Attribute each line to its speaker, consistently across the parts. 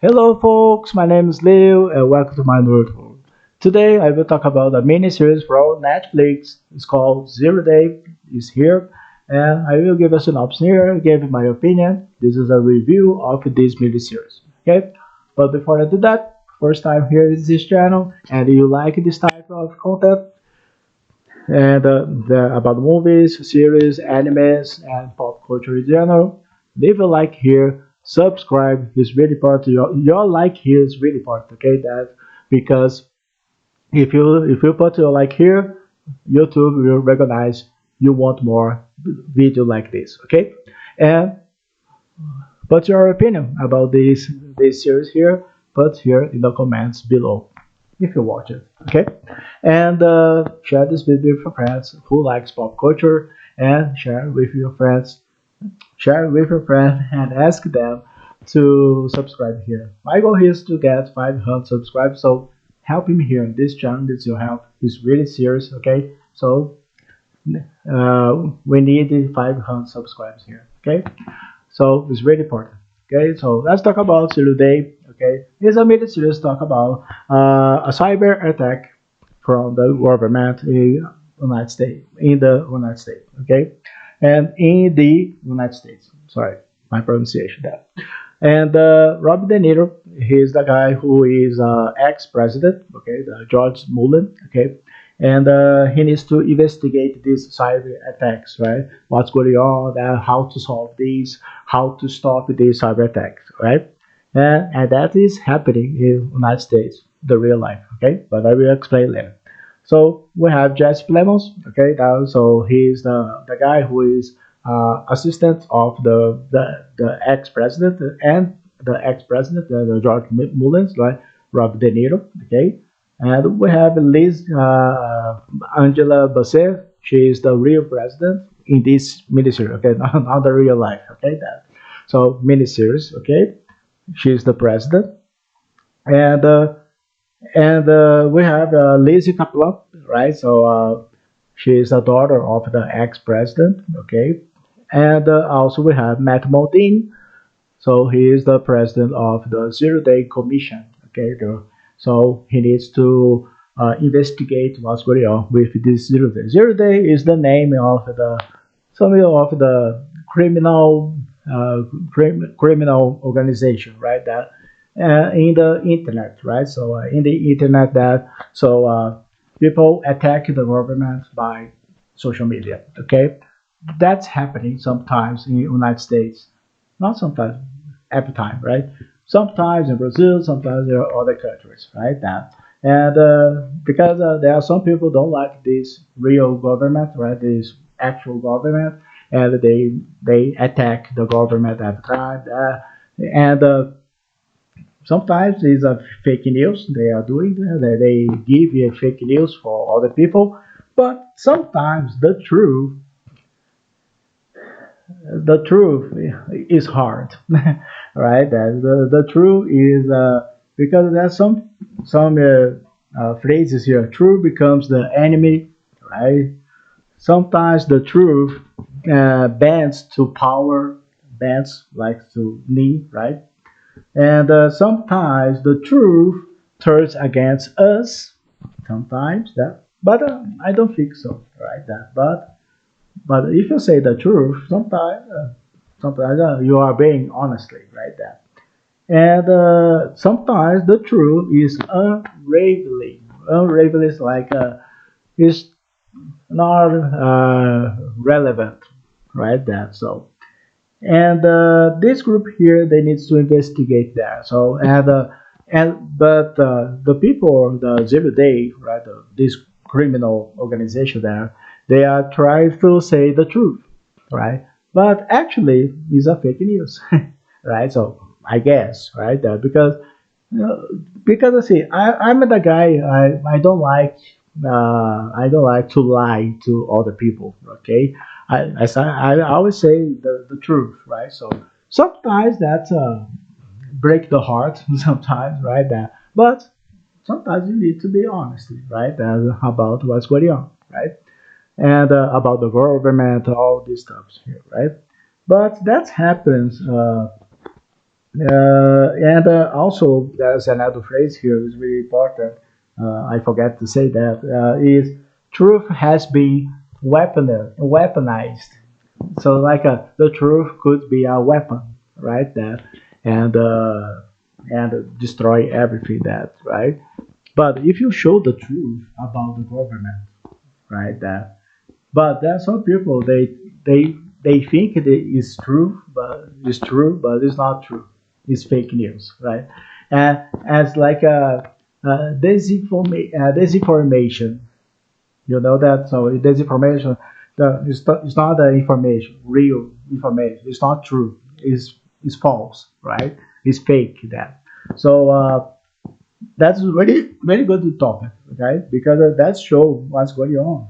Speaker 1: Hello, folks. My name is Leo, and welcome to my nerd world. Today, I will talk about a mini series from Netflix. It's called Zero Day is here, and I will give a synopsis here, give my opinion. This is a review of this mini series. Okay, but before I do that, first time here in this channel, and you like this type of content and about movies, series, animes, and pop culture in general, leave a like here. Subscribe is really important. Your like here is really important. Okay, that because if you put your like here, YouTube will recognize you want more video like this. Okay, and put your opinion about this series here. Put here in the comments below if you watch it. Okay, and share this video with your friends who likes pop culture, and share with your friends and ask them to subscribe here. My goal is to get 500 subscribers, so help me here. This channel needs your help. It's really serious. Okay, so we need 500 subscribers here. Okay, so it's really important. Okay, so let's talk about today. Okay, it's a minute series talk about a cyber attack from the government in United States, in the United States. Okay, and in the United States. Sorry, my pronunciation there. And Robert De Niro, he's the guy who is ex-president. Okay, the George Mullen. Okay, and he needs to investigate these cyber attacks, right? What's going on, how to solve these, how to stop these cyber attacks, right? And that is happening in the United States, the real life, okay? But I will explain later. So we have Jesse Plemons, okay? So he's the guy who is assistant of the ex-president and the ex-president, the George Mullins, right? Robert De Niro, okay? And we have Liz Angela Bassett. She is the real president in this miniseries, okay? Not the real life, okay? That so miniseries, okay? She's the president, and we have Lizzie Kaplan, right? So she is the daughter of the ex-president, okay? And also we have Matt Modine, so he is the president of the Zero Day Commission. Okay, so he needs to investigate what's going on with this Zero Day. Zero Day is the name of the some of the criminal organization, right? That in the internet, right? So in the internet, that so people attack the government by social media. Okay, that's happening sometimes in the United States, not sometimes, every time, right? Sometimes in Brazil, sometimes in other countries, right? That and because there are some people don't like this real government, right? This actual government, and they attack the government at the time. And sometimes it's a fake news they are doing. They give you fake news for other people, but sometimes the truth is hard, right? The truth is because there's some phrases here. Truth becomes the enemy, right? Sometimes the truth bends to power, bends like to knee, right? And sometimes the truth turns against us. Sometimes that, but I don't think so, right? That, but if you say the truth, sometimes you are being honestly, right? That, and sometimes the truth is unraveling. Unraveling is like is not relevant, right? That so, and this group here they need to investigate that. So and but the people, the Zero Day, right? This criminal organization there, they are trying to say the truth, right? But actually, it's a fake news, right? So I guess, right? Uh, because see, I'm the guy. I don't like to lie to other people. Okay, I always say the truth, right? So sometimes that break the heart, sometimes, right? That, but sometimes you need to be honest, right? About what's going on, right? And about the government, all these stuff here, right? But that happens. And also, there's another phrase here is really important. I forget to say that is truth has been weaponized. So like the truth could be a weapon, right? That and destroy everything that right. But if you show the truth about the government, right? That but there are some people they think it is true, but it's not true. It's fake news, right? And as like disinformation, you know that. So disinformation, it's not the information, real information. It's not true. It's false, right? It's fake. That. So that's very very good topic, okay? Because that show what's going on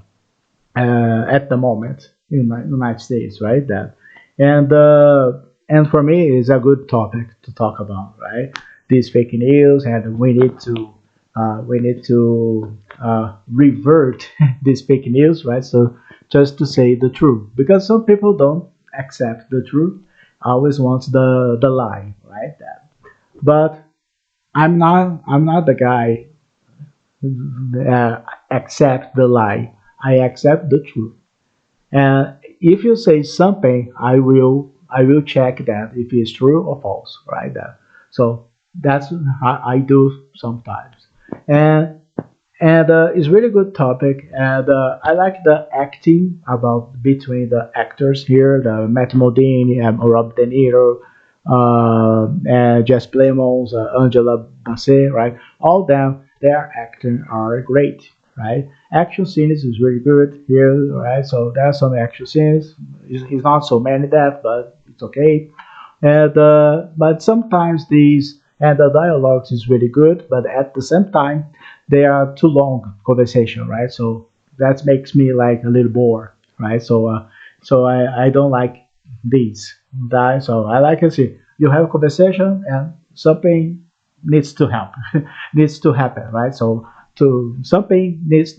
Speaker 1: at the moment in the United States, right? That and for me, it's a good topic to talk about, right? These fake news, and we need to revert this fake news, right? So just to say the truth, because some people don't accept the truth, always wants the lie, right? That, but I'm not the guy accept the lie. I accept the truth. And if you say something, I will check that if it's true or false, right? That. So that's how I do sometimes. And it's really good topic. And I like the acting about between the actors here, the Matt Modine and Rob De Niro, and Jess Plemons, Angela Bassett, right? All them, their acting are great, right? Action scenes is really good here, right? So there are some action scenes. It's not so many that, but it's okay. And but sometimes these and the dialogues is really good, but at the same time they are too long conversation, right? So that makes me like a little bored, right? So I don't like these. That so I like to see you have a conversation and something needs to happen, needs to happen, right? So to something needs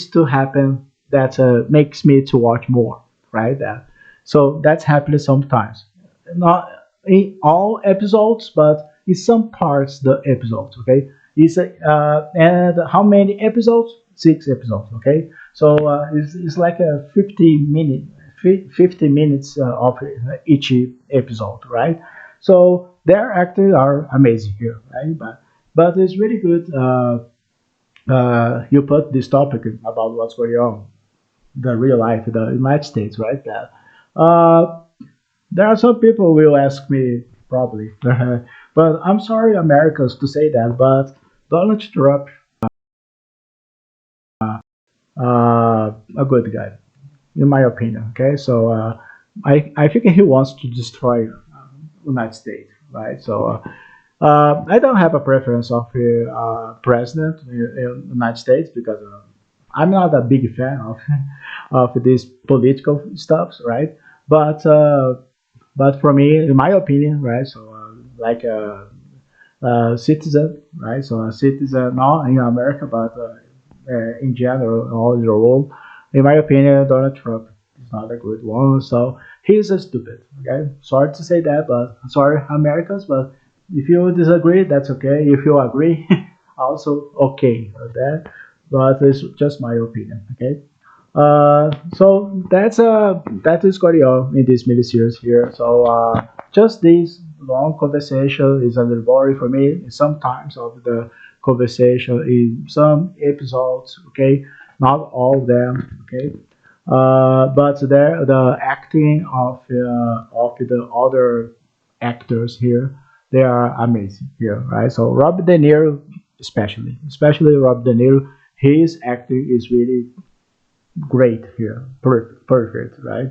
Speaker 1: to happen that makes me to watch more, right? So that's happening sometimes, not in all episodes, but in some parts the episodes. Okay, it's and how many episodes? 6 episodes. Okay, so it's like a 50 minutes of each episode, right? So their actors are amazing here, right? But it's really good. You put this topic about what's going on, the real life, in the United States, right? That. There are some people will ask me probably, but I'm sorry, Americans, to say that, but Donald Trump, a good guy, in my opinion. Okay, so I think he wants to destroy United States, right? So I don't have a preference of a president in United States because I'm not a big fan of of these political stuffs, right? But but for me, in my opinion, right? So like citizen, right? So a citizen, not in America, but in general, all the world. In my opinion, Donald Trump is not a good one. So he's a stupid. Okay, sorry to say that, but sorry, Americans. But if you disagree, that's okay. If you agree, also okay with that. But it's just my opinion. Okay. So that is going on in this mini series here. So just this long conversation is a little boring for me. Sometimes of the conversation in some episodes, okay, not all of them, okay. But there the acting of the other actors here, they are amazing here, right? So Robert De Niro, especially Robert De Niro, his acting is really great here, perfect, right?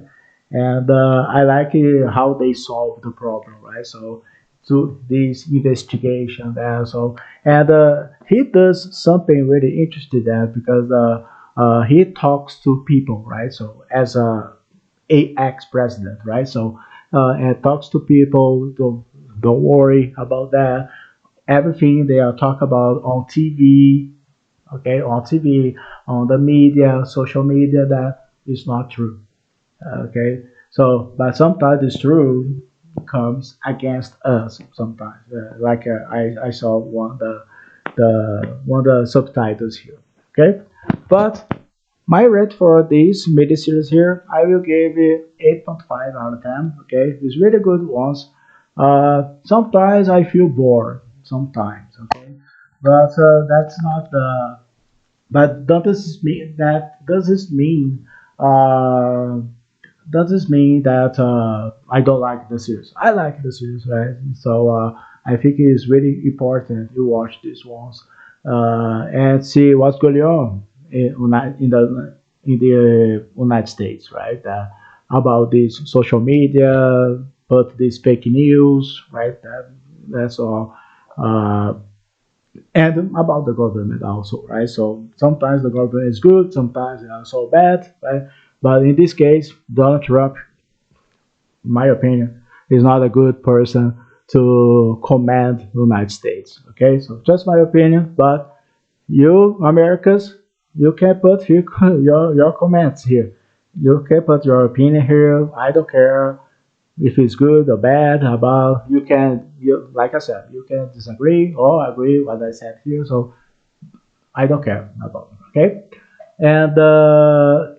Speaker 1: And I like how they solve the problem, right? So to this investigation there, so and he does something really interesting there because he talks to people, right? So as a ex-president, right? So and talks to people. Don't worry about that. Everything they are talk about on TV, okay, on TV, on the media, social media, that is not true. Okay, so but sometimes it's true, comes against us sometimes. I saw one of the subtitles here. Okay, but my rate for this mini series here, I will give it 8.5 out of 10. Okay, it's really good ones. Sometimes I feel bored. Sometimes, okay, but that's not the. But does this mean uh, does this mean that I don't like the series? I like the series, right? So I think it's really important you watch these ones and see what's going on in the United States, right? About this social media, but this fake news, right? That's all. Uh, and about the government also, right? So sometimes the government is good, sometimes they are so bad, right? But in this case, Donald Trump, in my opinion, is not a good person to command the United States. Okay, so just my opinion, but you Americans, you can put your comments here. You can put your opinion here. I don't care if it's good or bad about you like I said, you can disagree or agree what I said here. So I don't care about it. Okay, and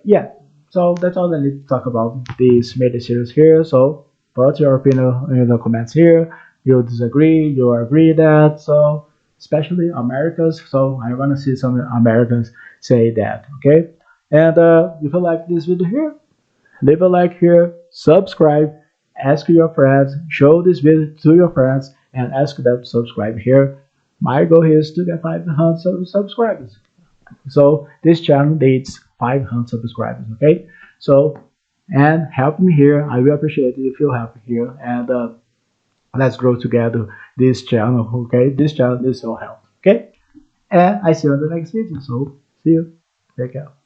Speaker 1: yeah, so that's all I need to talk about this mini series here. So put your opinion in the comments here. You disagree, you agree that. So especially Americans. So I want to see some Americans say that. Okay, and if you like this video here, leave a like here, subscribe, ask your friends, show this video to your friends, and ask them to subscribe here. My goal is to get 500 subscribers. So this channel needs 500 subscribers. Okay, so and help me here. I will appreciate it if you help me here, and let's grow together this channel. Okay, this channel needs your help. Okay, and I see you on the next video. So see you. Take care.